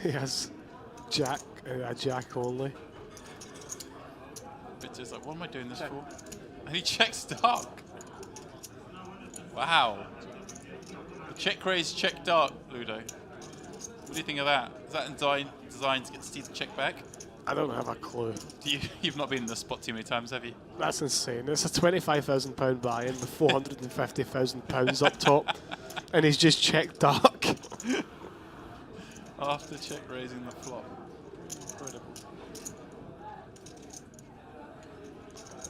He has jack, a jack only. Britzio's like, what am I doing this for? And he checks dark. Wow. Check raise, check dark, Ludo. What do you think of that? Is that designed to get Steve to check back? I don't have a clue. You've not been in the spot too many times, have you? That's insane. It's a £25,000 buy-in with £450,000 up top, and he's just checked dark. After check raising the flop. Incredible.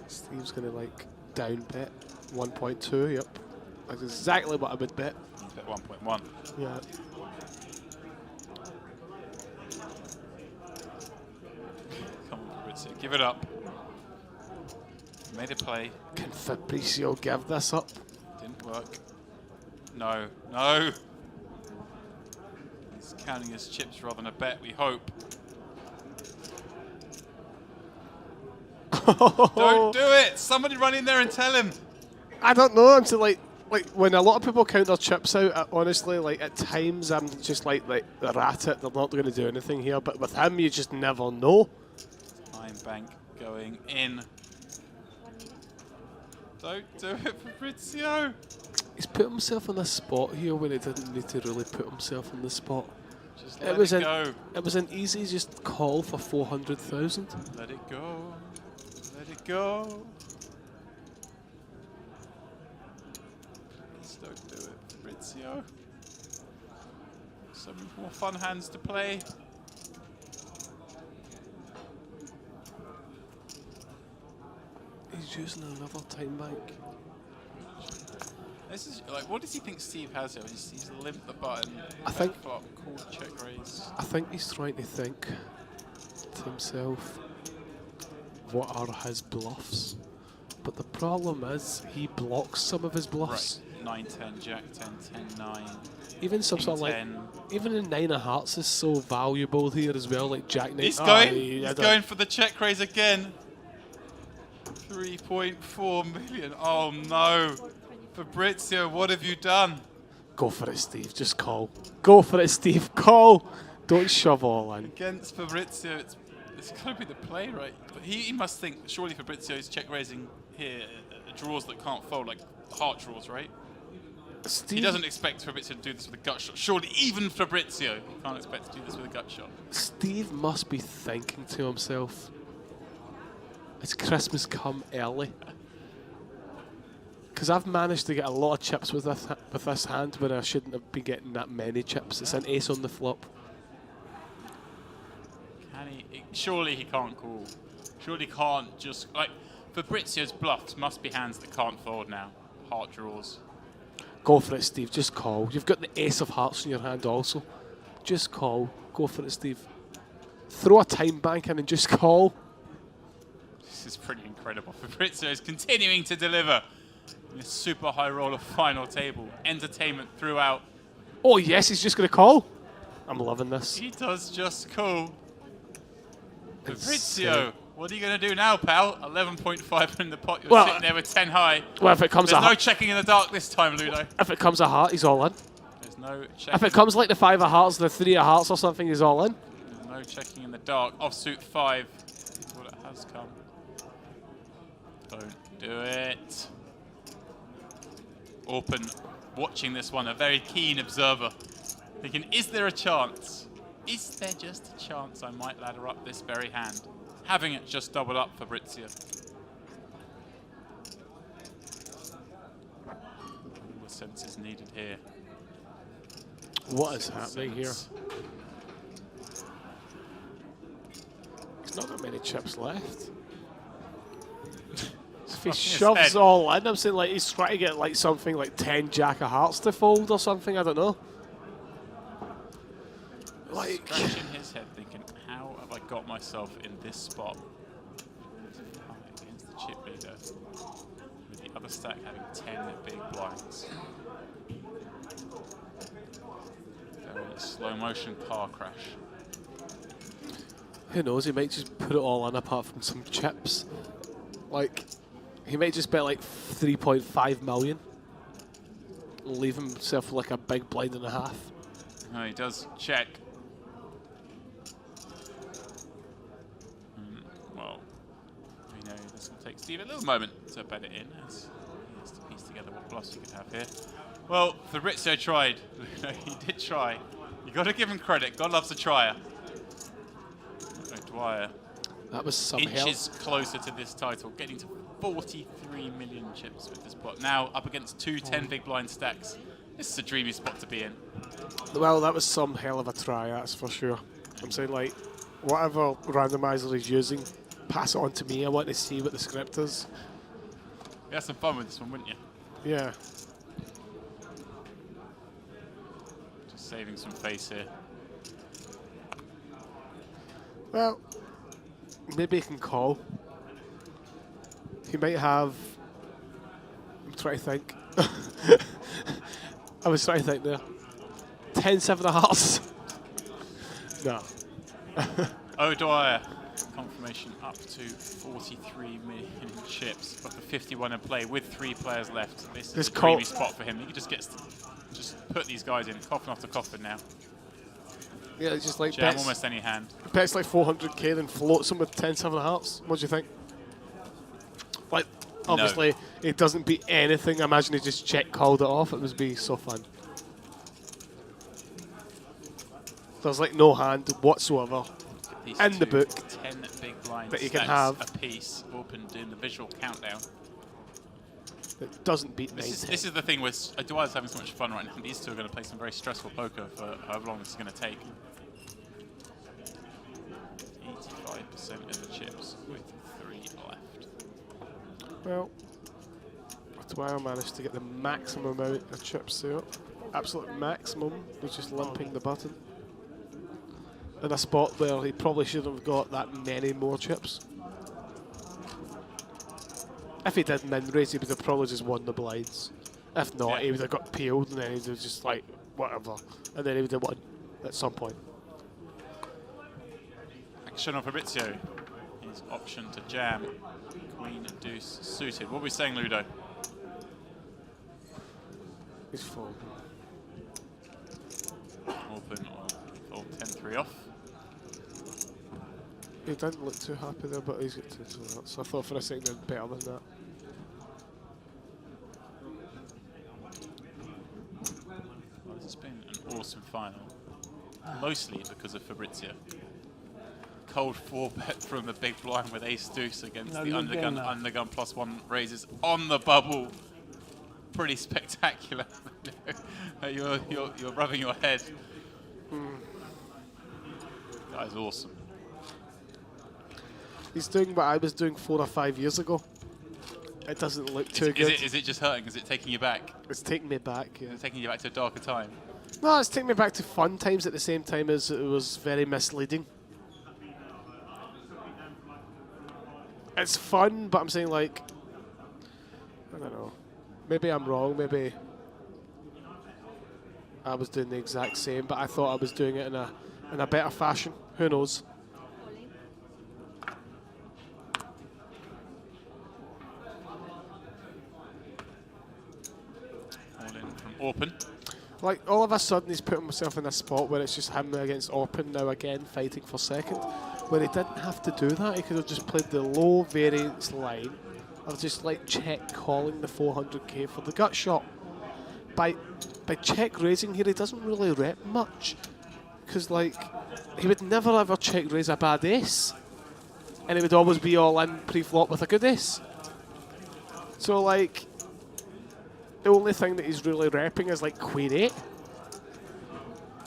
Steve's gonna like down bet 1.2. Yep, that's exactly what I would bet. He's bet 1.1. Yeah. Come on, Fabrizio, give it up. Made a play. Can Fabrizio give this up? Didn't work. No, no. He's counting his chips rather than a bet, we hope. Don't do it! Somebody run in there and tell him. I don't know. I'm just like when a lot of people count their chips out. Honestly, like at times I'm just like they're at it. They're not going to do anything here. But with him, you just never know. Iron Bank going in. Don't do it, Fabrizio. He's put himself in a spot here when he didn't need to really put himself in the spot. Just let it go. It was an easy just call for 400,000. Let it go. Let it go. Please don't do it, Fabrizio. Some more fun hands to play. He's using another time bank. This is like, what does he think Steve has here? He's limped the button. I think. Flop, called check raise. I think he's trying to think to himself, what are his bluffs? But the problem is he blocks some of his bluffs. Right. 9-10, Jack 10, 10-9. Even some sort of like, even a 9 of hearts is so valuable here as well. Like Jack 9. He's going. He's going for the check raise again. 3.4 million. Oh no. Fabrizio, what have you done? Go for it, Steve. Just call. Go for it, Steve. Call. Don't shove all in. Against Fabrizio, it's got to be the play, right? But he must think, surely Fabrizio is check raising here draws that can't fold, like heart draws, right? Steve, he doesn't expect Fabrizio to do this with a gut shot. Surely even Fabrizio, he can't expect to do this with a gut shot. Steve must be thinking to himself, it's Christmas come early. Because I've managed to get a lot of chips with this hand when I shouldn't have been getting that many chips. It's an ace on the flop. Can he? Surely he can't call. Surely he can't just... Like, Fabrizio's bluffs must be hands that can't fold now. Heart draws. Go for it, Steve. Just call. You've got the ace of hearts in your hand also. Just call. Go for it, Steve. Throw a time bank in and just call. This is pretty incredible. Fabrizio is continuing to deliver. In a super high roller final table. Entertainment throughout. Oh yes, he's just going to call. I'm loving this. He does just call. Fabrizio, what are you going to do now, pal? 11.5 in the pot. You're sitting there with 10 high. Well, if it comes There's no checking in the dark this time, Ludo. If it comes a heart, he's all in. There's no checking. If it comes like the 5 of hearts, the 3 of hearts or something, he's all in. There's no checking in the dark. Offsuit 5. Well, it has come. Don't do it. Open, watching this one, a very keen observer. Thinking, is there a chance? Is there just a chance I might ladder up this very hand? Having it just double up for Fabrizio. All the senses needed here. What is happening here? He's not got many chips left. If he shoves all in, I'm saying like he's trying to get like something like 10 Jack of Hearts to fold or something, I don't know. Like scratching his head thinking, how have I got myself in this spot? Against the chip leader. With the other stack having 10 big blinds. Very slow motion car crash. Who knows, he might just put it all in apart from some chips. Like, he might just bet like 3.5 million. Leave himself like a big blind and a half. No, he does check. Well, we know this will take Steve a little moment to bet it in, as he has to piece together what bluffs you could have here. Well, Fabrizio tried. He did try. You got to give him credit. God loves a trier. Dwyer. That was some inches closer to this title, getting to 43 million chips with this pot. Now up against two 10 big blind stacks. This is a dreamy spot to be in. Well, that was some hell of a try, that's for sure. I'm saying, like, whatever randomizer he's using, pass it on to me. I want to see what the script is. You had some fun with this one, wouldn't you? Yeah. Just saving some face here. Well, maybe he can call. He might have... I'm trying to think. I was trying to think there. 10-7 of hearts. No. O'Dwyer. Confirmation up to 43 million chips, but the 51 in play with 3 players left. This is a dreamy spot for him. He just gets to just put these guys in, coffin after coffin now. Yeah, it's just like Jam almost any hand. Bets like 400k, then floats him with 10-7 of hearts. What do you think? Like, obviously, it doesn't beat anything. I imagine he just called it off. It must be so fun. There's like no hand whatsoever in the book 10 big blind that you can have a piece opened in the visual countdown. It doesn't beat this is the thing with Dwyer's having so much fun right now. These two are going to play some very stressful poker for however long this is going to take. 85% of the chips with 3 left. Well, Dwyer managed to get the maximum amount of chips through it. Absolute maximum was just limping the button. In a spot where he probably shouldn't have got that many more chips. If he did min raise, he would have probably just won the blinds. If not, he would have got peeled and then he would have just like, whatever. And then he would have won at some point. Action on Fabrizio. His option to jam. Queen and deuce suited. What are we saying, Ludo? He's full. Open or 10-3 off. He didn't look too happy there, but he's got 2 to that. So I thought for a second he'd better than that. Well, this has been an awesome final. Mostly because of Fabrizio. Cold 4-bet from the big blind with ace deuce against the undergun +1 raises on the bubble. Pretty spectacular. you're rubbing your head. That is awesome. He's doing what I was doing 4 or 5 years ago. It doesn't look too good. Is it just hurting? Is it taking you back? It's taking me back, yeah. Is it taking you back to a darker time? No, it's taking me back to fun times at the same time as it was very misleading. It's fun, but I'm saying like, I don't know. Maybe I'm wrong, maybe I was doing the exact same, but I thought I was doing it in a better fashion. Who knows? All in from Orpen. Like, all of a sudden he's putting himself in a spot where it's just him against Orpen now again, fighting for second, where he didn't have to do that. He could have just played the low variance line of just like check calling the 400k for the gut shot. By check raising here, he doesn't really rep much, because like he would never ever check raise a bad ace, and it would always be all in pre-flop with a good ace. So like the only thing that he's really repping is like Queen 8.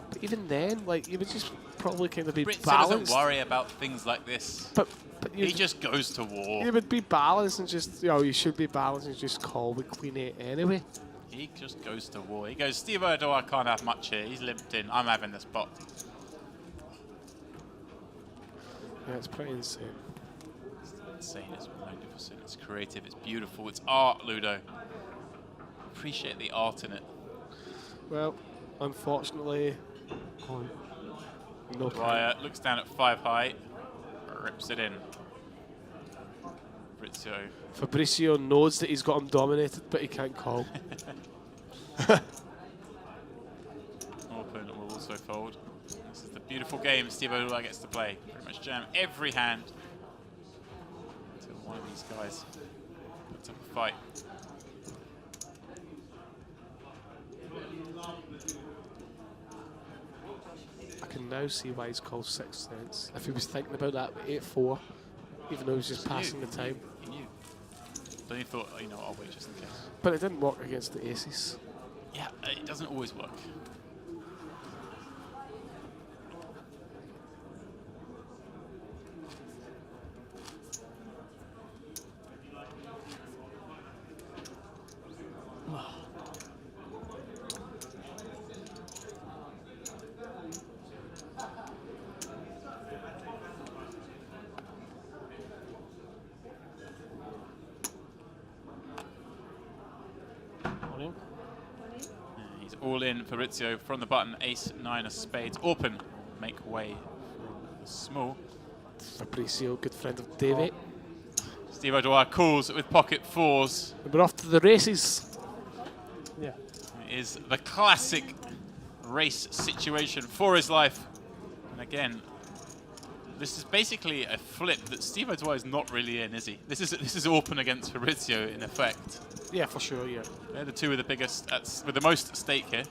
But even then, like you would just probably kind of be Fabrizio balanced. doesn't worry about things like this. But he just goes to war. You would be balanced and just, you should be balanced and just call with Queen 8 anyway. He just goes to war. He goes, Steve O'Dwyer can't have much here. He's limped in. I'm having this pot. Yeah, it's pretty insane. It's insane. It's magnificent. It's creative. It's beautiful. It's art, Ludo. Appreciate the art in it. Well, unfortunately, no. Dwyer looks down at 5 high, rips it in. Fabrizio knows that he's got him dominated, but he can't call. Open will also fold. This is the beautiful game Steve O'Dwyer gets to play. Pretty much jam every hand. one of these guys puts up a fight. I can now see why he's called Sixth Sense. If he was thinking about that with 8-4, even though he was just passing the time. He knew. Then he thought, you know, I'll wait just in case. But it didn't work against the aces. Yeah, it doesn't always work. He's all in. Fabrizio from the button. Ace, 9 of spades. Open. Make way for the small. Fabrizio, good friend of David. Steve O'Dwyer calls with pocket fours. And we're off to the races. Yeah. It is the classic race situation for his life. And again, this is basically a flip that Steve O'Dwyer is not really in, is he? This is open against Fabrizio in effect. Yeah, for sure, yeah. They're the two with the biggest, with the most at stake here.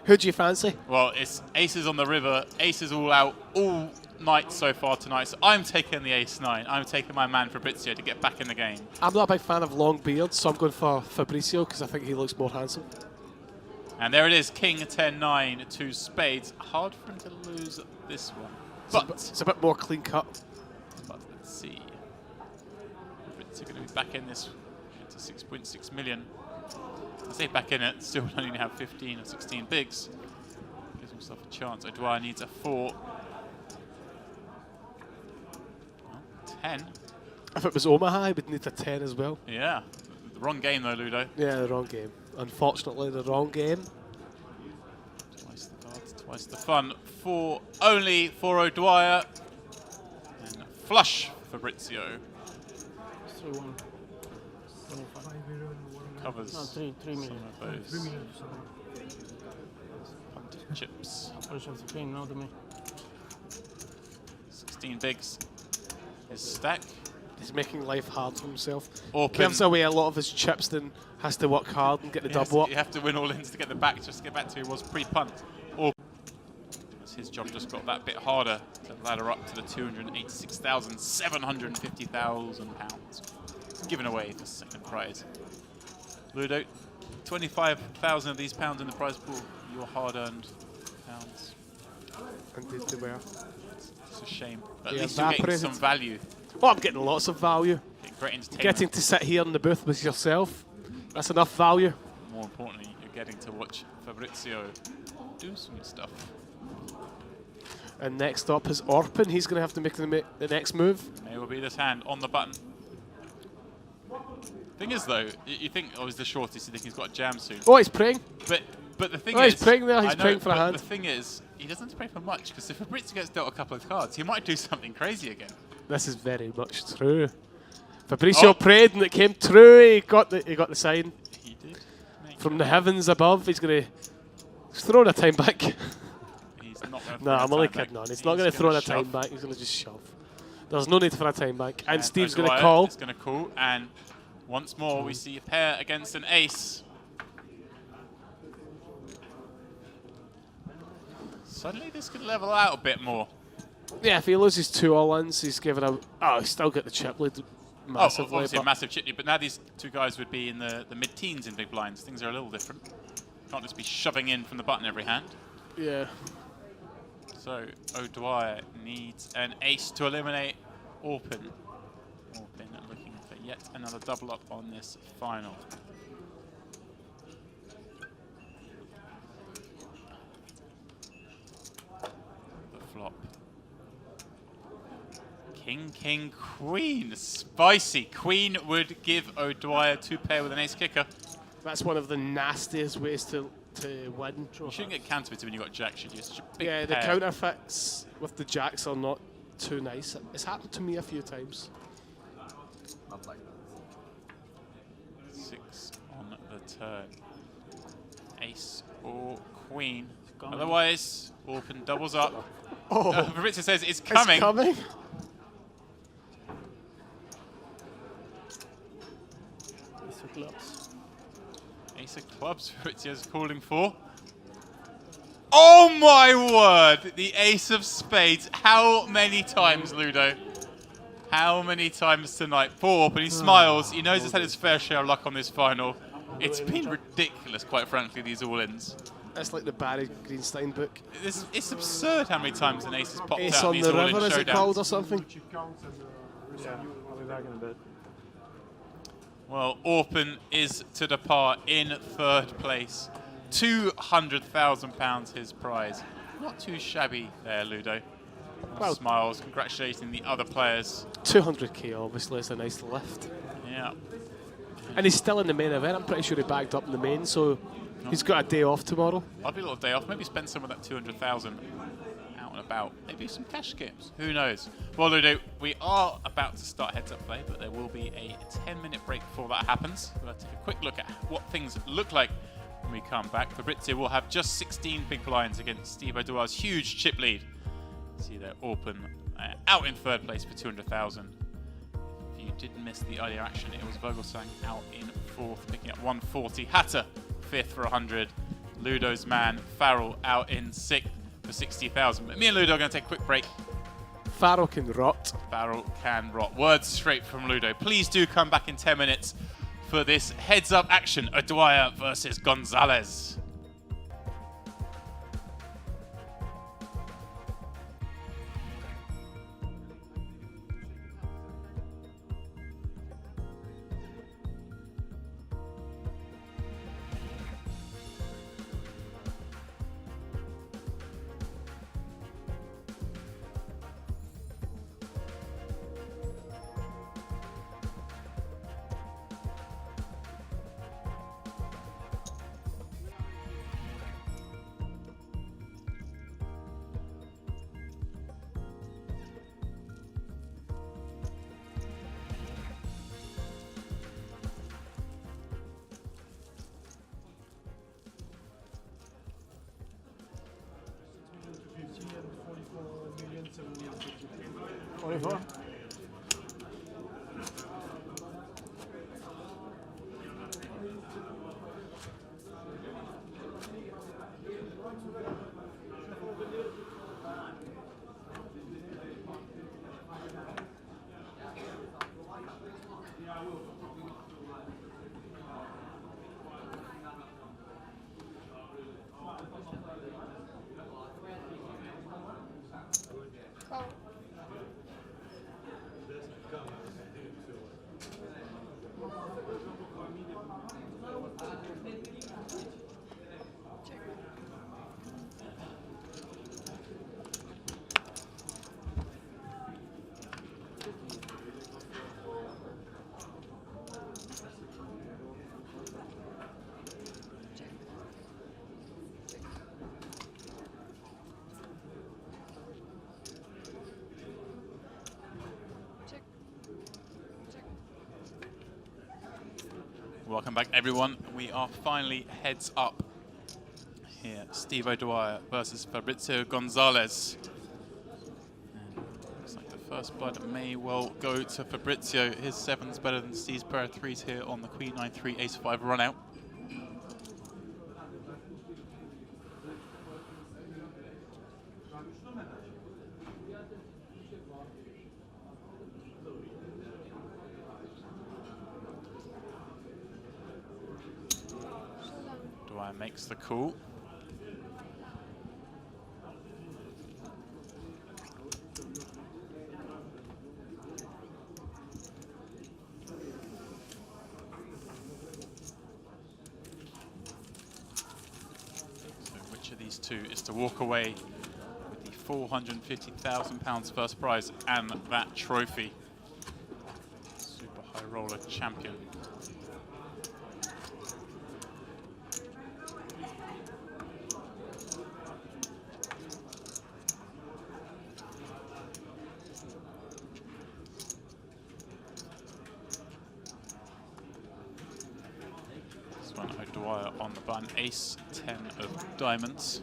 Who do you fancy? Well, it's aces on the river, aces all out, all night so far tonight. So I'm taking the ace-9. I'm taking my man Fabrizio to get back in the game. I'm not a big fan of long beards, so I'm going for Fabrizio because I think he looks more handsome. And there it is, king 10-9, 2 spades. Hard for him to lose this one. But it's a bit more clean cut. But let's see. Fabrizio going to be back in this into 6.6 million. I say back in it, still only have 15 or 16 bigs. Gives himself a chance. O'Dwyer needs a 4. Well, 10. If it was Omaha, he would need a 10 as well. Yeah. The wrong game though, Ludo. Yeah, the wrong game. Unfortunately, the wrong game. Twice the cards, twice the fun. 4 only for O'Dwyer. And flush Fabrizio. 3-1. Covers No, 3 million. some of those 3 million. punted chips. Operation of the king, now to me. 16 bigs. His stack. He's making life hard for himself. Open. Gives away a lot of his chips, then has to work hard and get the double up. You have to win all ins to get the back, just to get back to who was pre-punt. Or his job just got that bit harder to ladder up to the 286,750,000 pounds. Given away for second prize. Ludo, 25,000 of these pounds in the prize pool, your hard-earned pounds. Indeed they were. It's a shame. But at Yeah, least you're getting evaporated. some value. Oh, I'm getting lots of value. Great entertainment. Getting to sit here in the booth with yourself, that's enough value. More importantly, you're getting to watch Fabrizio do some stuff. And next up is Orpin. He's going to have to make the next move. May well be this hand on the button. Thing is, though, you think, oh, he's the shortest, you think he's got a jam soon. Oh, he's praying. But the thing Oh, is... he's praying there. He's I know, praying for a but hand. the thing is, he doesn't have to pray for much, because if Fabrizio gets dealt a couple of cards, he might do something crazy again. This is very much true. Fabrizio prayed and it came true. He got the sign He did. from the heavens above. He's going to throw in a time back. He's not going to No, I'm only kidding on. He's not going to throw in a time back. He's going to just shove. There's no need for a time back. And Steve's going to call. He's going to call, and once more we see a pair against an ace. Suddenly this could level out a bit more. Yeah, if he loses 2 all-ins, he's given a... Oh, he's still got the chip lead massively. Obviously a massive chip lead, but now these two guys would be in the mid-teens in big blinds. Things are a little different. Can't just be shoving in from the button every hand. Yeah. So O'Dwyer needs an ace to eliminate Orpin. Orpin looking for yet another double up on this final. The flop. King, king, queen. Spicy. Queen would give O'Dwyer 2 pair with an ace kicker. That's one of the nastiest ways to win. You shouldn't get counterfeited when you've got jack, should you? It's such a big Yeah, the pair. counterfeits with the jacks are not too nice. It's happened to me a few times. Not like that. 6 on the turn. Ace or queen. Coming. Otherwise, Orpin doubles up. Oh, Fabrizio says it's coming. It's coming. clubs. Ace of clubs, Fabrizio's calling for. Oh my word! The ace of spades. How many times, Ludo? How many times tonight? Poor, but he smiles. He knows he's had his fair share of luck on this final. It's been ridiculous, quite frankly, these all-ins. That's like the Barry Greenstein book. It's absurd how many times an ace has popped Ace out on in these the all-in river, is it called, or showdowns. something? Yeah, I'll be back in a bit. Well, Orpen is to depart in third place. £200,000 his prize. Not too shabby there, Ludo. Well, Smiles, congratulating the other players. 200k obviously is a nice lift. Yeah. And he's still in the main event. I'm pretty sure he bagged up in the main, so he's got a day off tomorrow. I'll be a little day off. Maybe spend some of that 200,000 out and about. Maybe some cash games. Who knows? Well, Ludo, we are about to start heads-up play, but there will be a 10-minute break before that happens. We'll take a quick look at what things look like when we come back. Fabrizio will have just 16 big blinds against Steve O'Dwyer's huge chip lead. See there, Orpen out in third place for 200,000. If you did miss the earlier action, it was Vogelsang out in fourth, picking up 140. Hatter fifth for 100. Ludo's man, Farrell, out in sixth for 60,000. But me and Ludo are going to take a quick break. Farrell can rot. Farrell can rot. Words straight from Ludo. Please do come back in 10 minutes for this heads-up action, O'Dwyer versus Gonzalez. $44? Welcome back, everyone. We are finally heads up here. Steve O'Dwyer versus Fabrizio Gonzalez. And looks like the first blood may well go to Fabrizio. His seven's better than Steve's pair of threes here on the Queen 9-3 Ace 5 run out. Makes the call. So which of these two is to walk away with the £450,000 first prize and that trophy? Super High Roller champion. On the button, ace 10 of diamonds.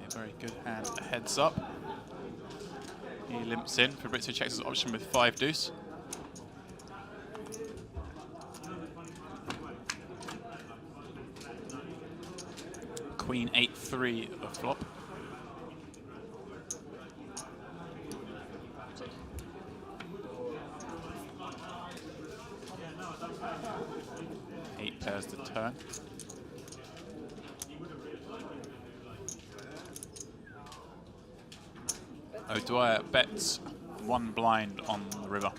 A very good hand, heads up. He limps in. Fabrizio checks his option with 5 deuce. Queen 8-3 the flop. Eight pairs to turn. O'Dwyer bets one blind on the river.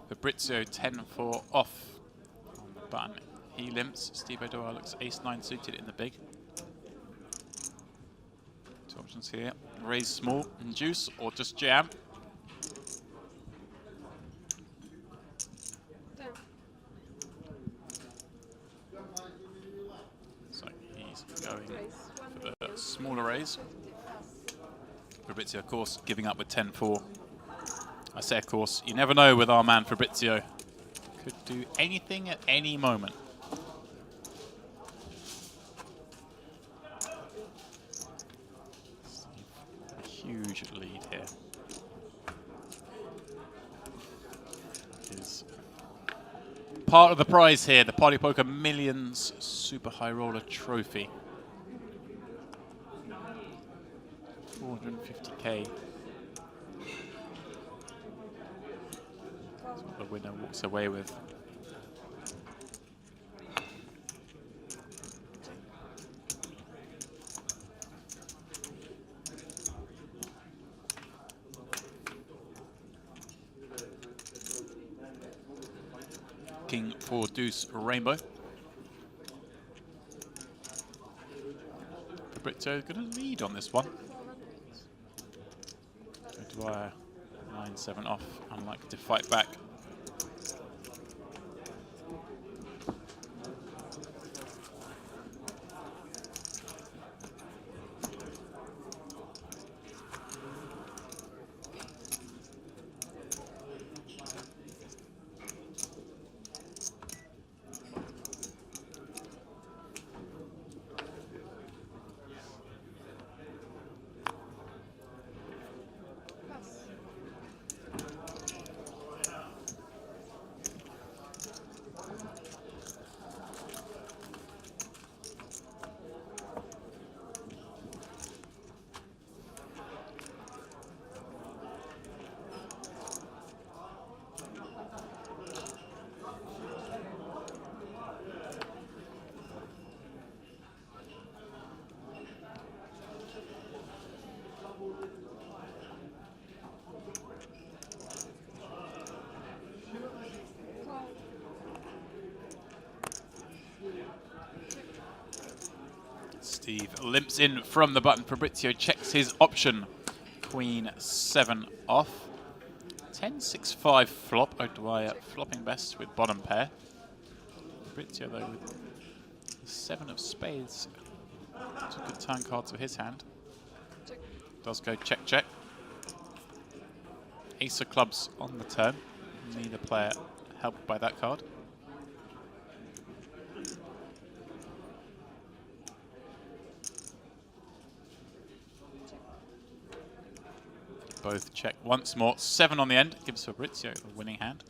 Fabrizio 10-4 off on the button. He limps. Steve O'Dwyer looks ace-9 suited in the big. Two options here. Raise small and juice, or just jam. So he's going for the smaller raise. Fabrizio, of course, giving up with 10-4. I say, of course, you never know with our man Fabrizio. Could do anything at any moment. A huge lead here. Is part of the prize here, the Party Poker Millions Super High Roller Trophy. 450k. The winner walks away with. King 4 deuce rainbow. Fabrizio going to lead on this one. O'Dwyer 9-7 off, unlikely to fight back. Steve limps in from the button. Fabrizio checks his option. Queen 7 off. 10-6-5 flop. O'Dwyer flopping best with bottom pair. Fabrizio though with the 7 of spades. Two good turn cards of his hand. Does go check check. Ace of clubs on the turn. Neither player helped by that card. Both check once more. 7 on the end gives Fabrizio the winning hand.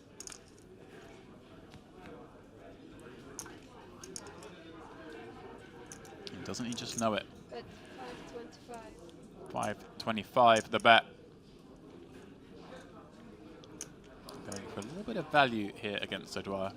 And doesn't he just know it? Bet 525. 525 the bet. Going for a little bit of value here against O'Dwyer.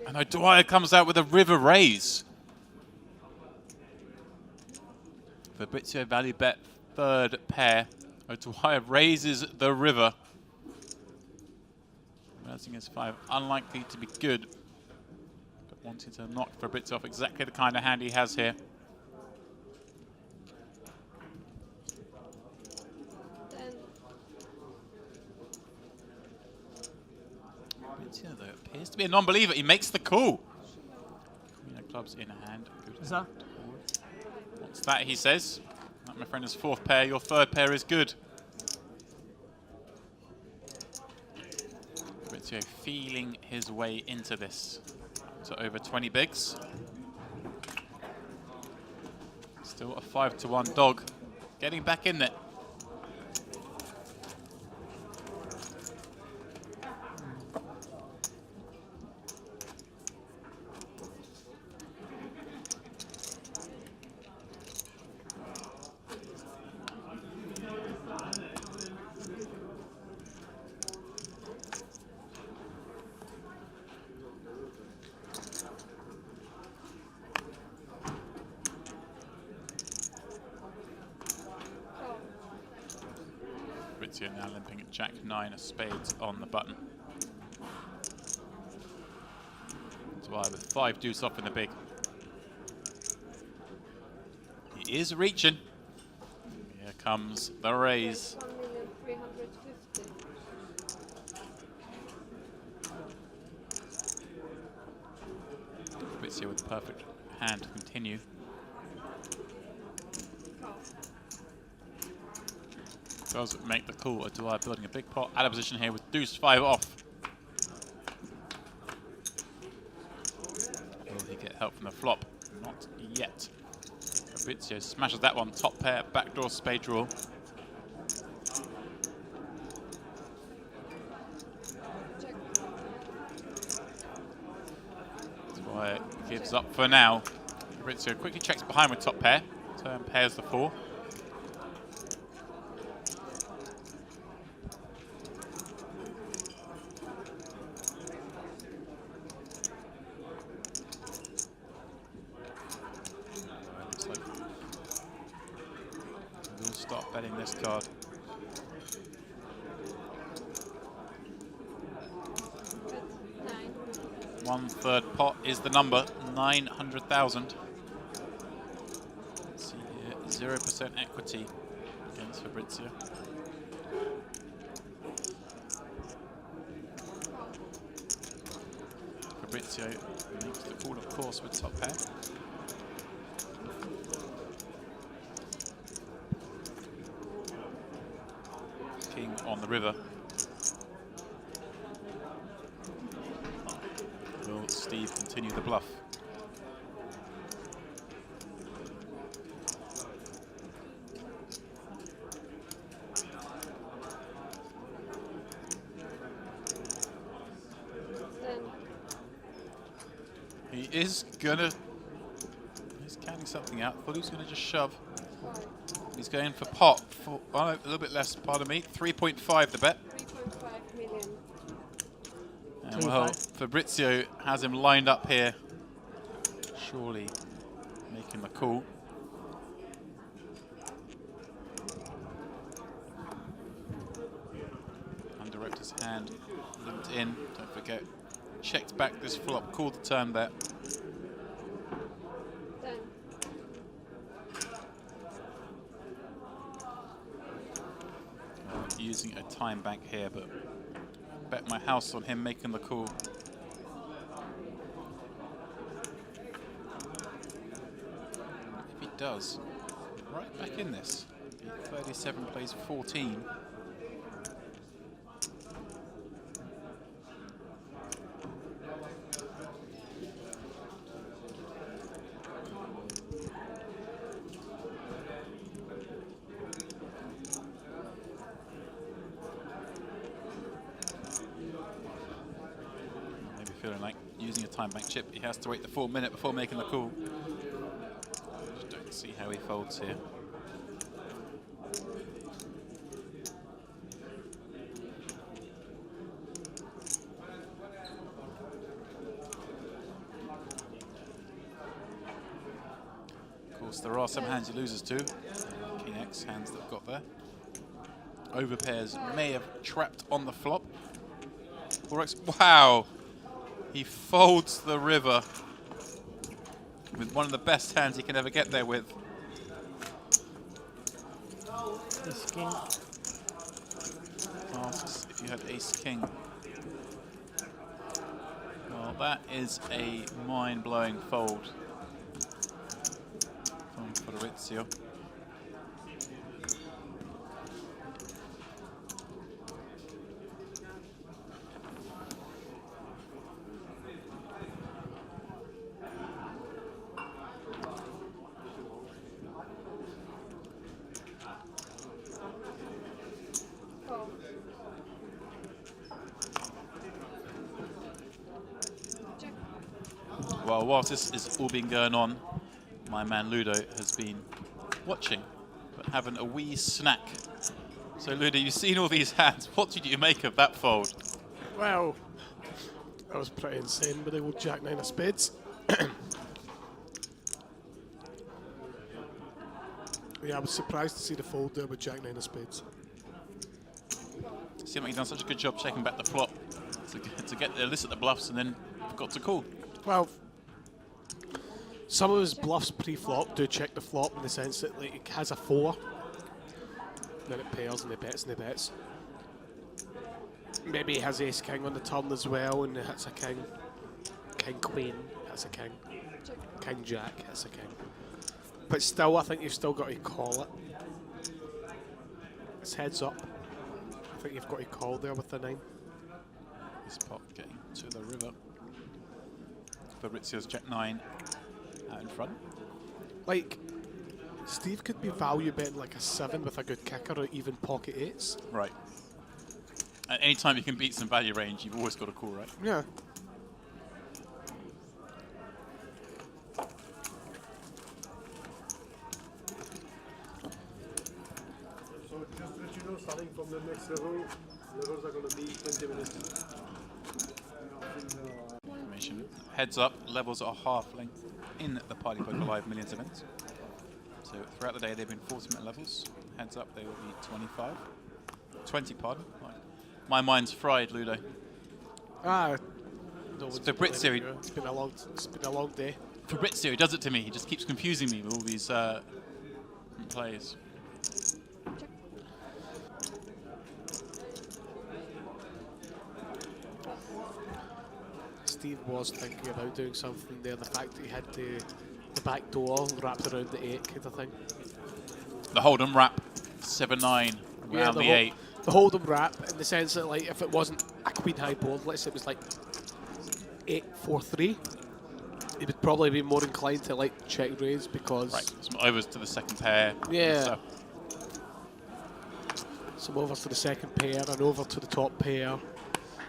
And O'Dwyer comes out with a river raise. Fabrizio value bet third pair. O'Dwyer raises the river. Realizing his 5 unlikely to be good, but wanting to knock Fabrizio off exactly the kind of hand he has here. Fabrizio, though, appears to be a non-believer. He makes the call. Queen of clubs in hand. Good. Is that? What's that, he says? That, my friend, is 4th pair. Your 3rd pair is good. Fabrizio feeling his way into this. To over 20 bigs. Still a 5-1 dog. Getting back in there. Fabrizio now limping at Jack 9 of spades on the button. Dwyer with 5 deuce off in the big. He is reaching. Here comes the raise. 1,350,000. Fabrizio with the perfect hand to continue. Does make the call. Dwyer building a big pot out of position here with deuce 5 off. Will he get help from the flop? Not yet. Fabrizio smashes that one. Top pair, backdoor spade draw. Dwyer gives up for now. Fabrizio quickly checks behind with top pair. Turn pairs the 4. Start betting this card. That's 9. 1/3 pot is the number, 900,000. Let's see here, 0% equity against Fabrizio. Fabrizio makes the call, of course, with top pair. King on the river. Will Steve continue the bluff? He is gonna. He's counting something out. Thought he was gonna just shove. He's going for pot. For, oh, a little bit less, pardon me. 3.5 the bet. 3.5 million. And well, Fabrizio has him lined up here. Surely making the call. Underwrote his hand, linked in, don't forget. Checked back this flop, called the turn bet. 10. Using a time bank here, but bet my house on him making the call. If he does, right back in this. 37 plays 14. Feeling like using a time bank chip, he has to wait the full minute before making the call. Just don't see how he folds here. Of course, there are some hands he loses to. King X hands that I've got there. Overpairs may have trapped on the flop. Wow! He folds the river with one of the best hands he can ever get there with. Ace king. Asks if you had ace king. Well, that is a mind-blowing fold from Fabrizio. Oh. Check. Well, whilst this is all been going on, my man Ludo has been watching, but having a wee snack. So Ludo, you've seen all these hands. What did you make of that fold? Well, that was pretty insane with the old Jack 9 of spades. Yeah, I was surprised to see the fold there with Jack 9 of spades. Seemed like he'd done such a good job checking back the flop to get the elicit the bluffs and then forgot to call. Well, some of his bluffs pre-flop do check the flop in the sense that like, it has a 4, then it pairs and it bets and it bets. Maybe he has ace king on the turn as well, and it hits a king. King queen, that's a king. King jack, that's a king. But still, I think you've still got to call it. It's heads up. I think you've got to call there with the 9. This pot getting to the river. Fabrizio's Jack 9 out in front. Like, Steve could be value betting like a 7 with a good kicker or even pocket 8s. Right. At any time you can beat some value range, you've always got a call, right? Yeah. So just to let you know, starting from the next level, levels are going to be 20 minutes. Information. Heads up, levels are half length in the Party Poker Live Millions event. So throughout the day they've been 40-minute levels. Heads up, they will be 25. 20, pardon. Right. My mind's fried, Ludo. Ah. It's Fabrizio. It's been a long day. Fabrizio does it to me. He just keeps confusing me with all these plays. Steve was thinking about doing something there. The fact that he had the back door wrapped around the 8 kind of thing. The Hold'em wrap, 7-9, around the 8. The Hold'em wrap, in the sense that like if it wasn't a queen high board, let's say it was like 8-4-3, he would probably be more inclined to like check raise because some overs to the second pair. Yeah. Some overs to the second pair and over to the top pair.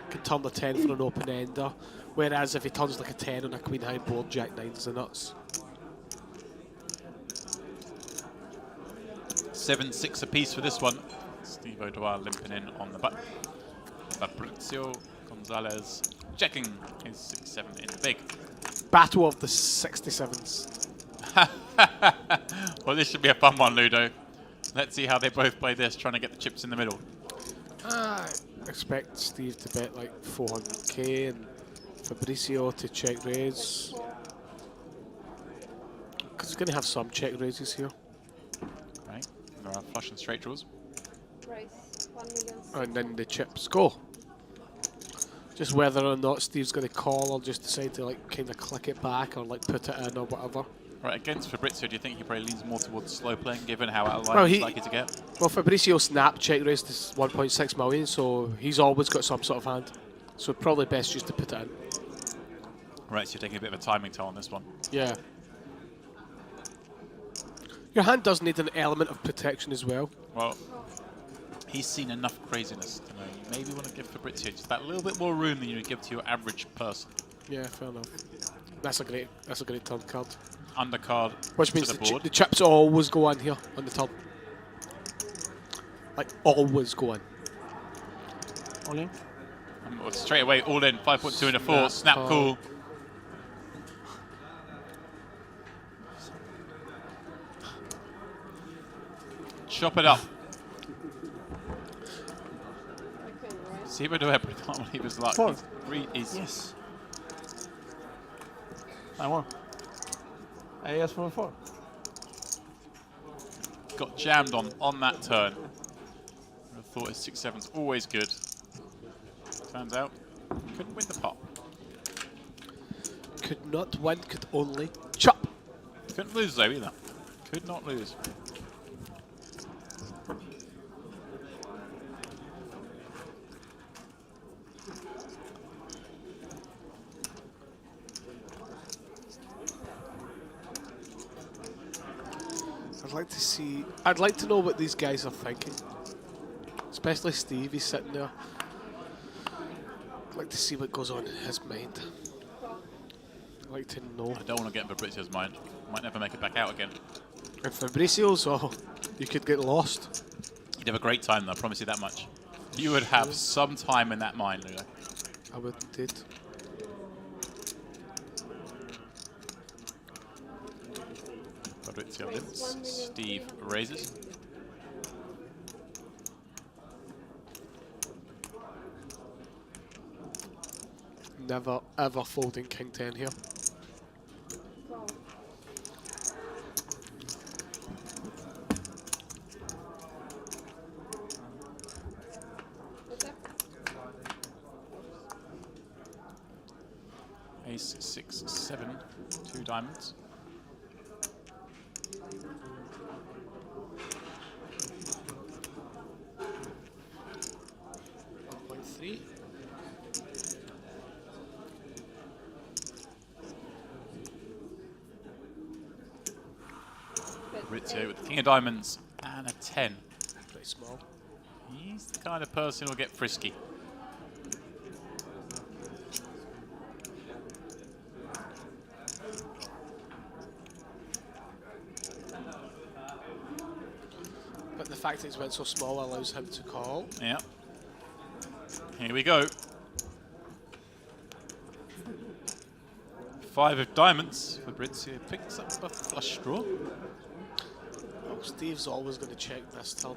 Can turn the 10 for an open ender. Whereas if he turns like a 10 on a queen high board, Jack 9's the nuts. 7-6 apiece for this one. Steve O'Dwyer limping in on the button. Fabrizio Gonzalez checking his 6-7 in big. Battle of the 67s. Well, this should be a fun one, Ludo. Let's see how they both play this, trying to get the chips in the middle. I expect Steve to bet like 400k and Fabrizio to check raise. Because he's going to have some check raises here. Right, there are flush and straight draws. Price 1 million. And then the chips go. Just whether or not Steve's going to call or just decide to like kind of click it back or like put it in or whatever. Right, against Fabrizio, do you think he probably leans more towards slow playing, given how out of line Well, he's likely to get? Well, Fabrizio snap check raised is 1.6 million, so he's always got some sort of hand. So probably best just to put it in. Right, so you're taking a bit of a timing toll on this one. Yeah. Your hand does need an element of protection as well. Well, he's seen enough craziness to know you maybe want to give Fabrizio just that little bit more room than you would give to your average person. Yeah, fair enough. That's a great turn card. Undercard Which means to the board. the chips always go in here on the turn. Like always go in. All in? Straight away, all in, 5.2 and a 4, snap cool. Chop it up. Steve O'Dwyer can't believe his luck. Four. He's Yes. I won. I asked for a 4. got jammed on that turn. I thought his 6-7's always good. Turns out, couldn't win the pot. Could not win, could only chop. Couldn't lose though either. Could not lose. I'd like to know what these guys are thinking. Especially Steve, he's sitting there. I'd like to see what goes on in his mind. I'd like to know. I don't want to get in Fabrizio's mind. Might never make it back out again. And Fabrizio's, oh, you could get lost. You'd have a great time though, I promise you that much. You would have some time in that mind, Ludo. I would indeed. Fabrizio limps. Steve raises. Never ever folding King 10 here. Ace, 6, 7, 2 diamonds. Three. Fabrizio with the king of diamonds and a 10. Pretty small. He's the kind of person who'll get frisky. But the fact that he's went so small allows him to call. Yeah. Here we go. 5 of diamonds. Fabrizio picks up a flush draw. Oh, Steve's always going to check this turn.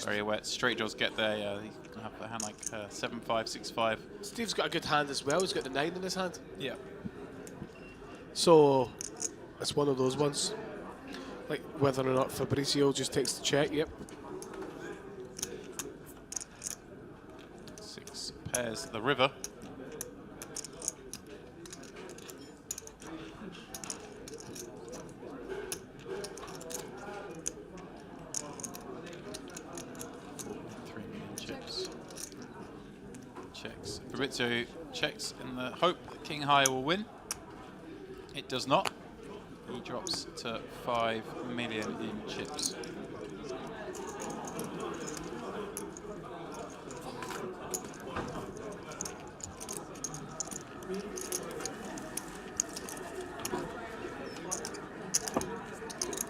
Very wet. Straight draws get there. Yeah, he can have a hand like 7-5, 6-5. Steve's got a good hand as well. He's got the 9 in his hand. Yeah. So it's one of those ones. Like whether or not Fabrizio just takes the check. Yep. 6 pairs the river. Checks. Fabrizio checks in the hope that King High will win. It does not. He drops to 5 million in chips.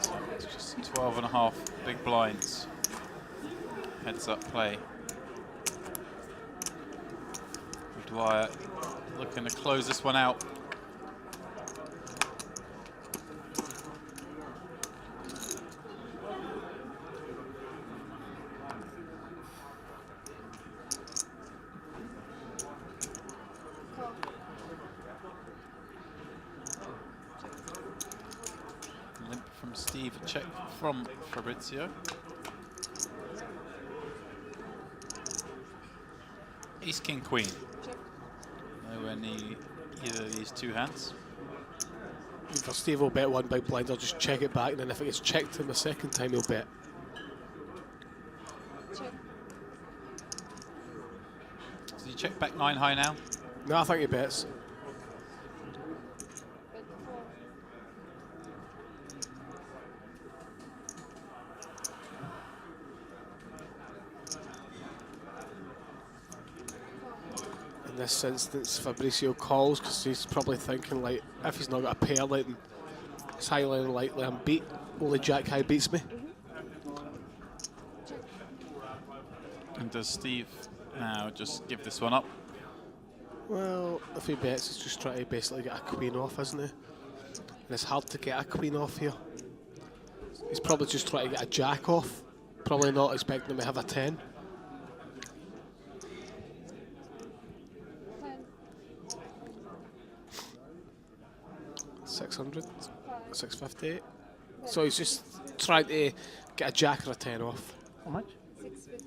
So it's just 12.5 big blinds. Heads up play. Dwyer looking to close this one out. Limp from Steve, a check from Fabrizio. Ace, King, Queen. Nowhere near either of these two hands. For Steve will bet one big blind, I'll just check it back, and then if it gets checked in the second time, he'll bet. Check. Does he check back 9 high now? No, I think he bets. Bet 4. In this instance, Fabrizio calls because he's probably thinking, like, if he's not got a pair, like, it's highly unlikely I'm beat. Only Jack High beats me. And does Steve now just give this one up? Well, if he bets, he's just trying to basically get a queen off, isn't he? And it's hard to get a queen off here. He's probably just trying to get a jack off. Probably not expecting him to have a 10. 600, 650. So he's just trying to get a jack or a 10 off. How much? 650.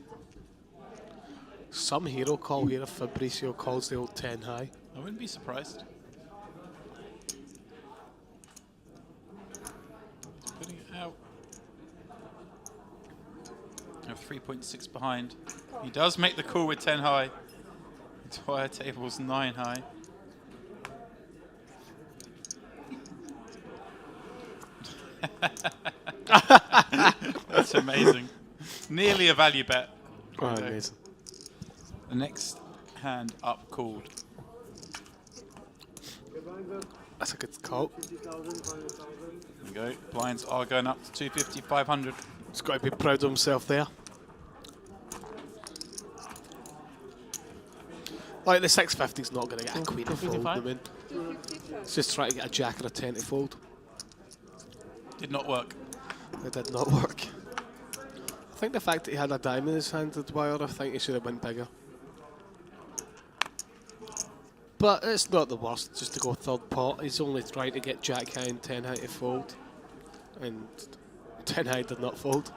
Some hero call here if Fabricio calls the old 10 high. I wouldn't be surprised. Putting it out. Now 3.6 behind. He does make the call with 10 high. Entire table's 9 high. That's amazing. Nearly a value bet. Oh, amazing. The next hand up called. That's a good call. 50,000, 500,000. There we go. Blinds are going up to 250, 500. He's got to be proud of himself there. Like the 650's not going to get a queen to fold. I mean, 250 it's just trying to get a jack or a 10 to fold. Did not work. It did not work. I think the fact that he had a diamond in his hand, Dwyer, I think he should have went bigger. But it's not the worst, just to go third pot. He's only trying to get jack high and 10 high to fold. And 10 high did not fold.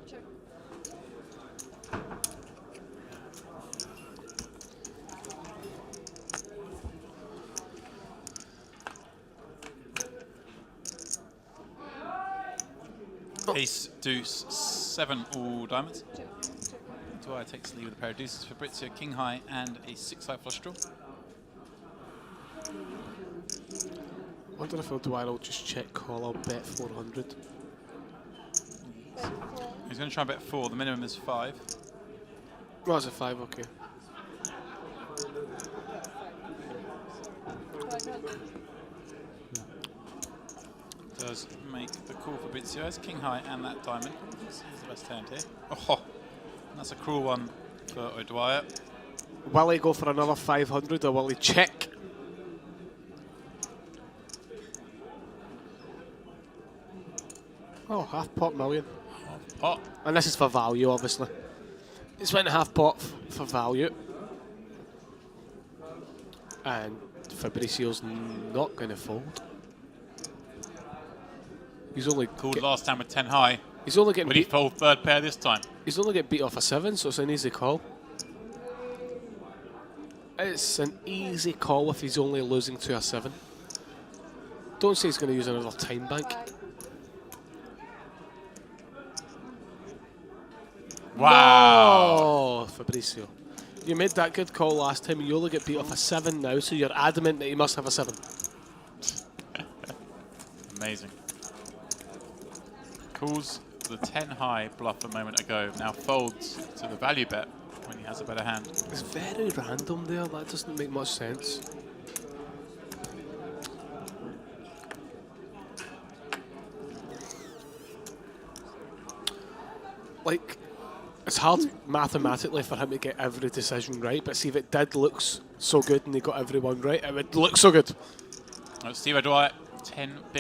check. Ace, deuce, 7 all diamonds. Check. Dwyer takes the lead with a pair of deuces. Fabrizio, king high, and a 6 high flush draw. I wonder if Dwyer will just check call or bet 400. Bet 4. He's going to try and bet 4. The minimum is 5. Oh, it's a 5, okay. 500. Does make the call for Fabrizio as king high and that diamond. This is the best hand here. Oh, that's a cruel one for O'Dwyer. Will he go for another 500 or will he check? Oh, half pot million. Pot. And this is for value, obviously. It's went half pot for value. And Fabricio's not going to fold. He's only Called last time with 10 high. he's only getting Will he beat, fold third pair this time? he's only getting beat off a 7, so it's an easy call. It's an easy call if he's only losing to a 7. Don't say he's going to use another time bank. 5. Wow. Oh, Fabricio. You made that good call last time. You only get beat off a 7 now, so you're adamant that he must have a 7. Amazing. Calls the 10 high bluff a moment ago. Now folds to the value bet when he has a better hand. It's very random there. That doesn't make much sense. Like, it's hard mathematically for him to get every decision right, but see if it did look so good and he got everyone right, it would look so good. Steve O'Dwyer, 10 big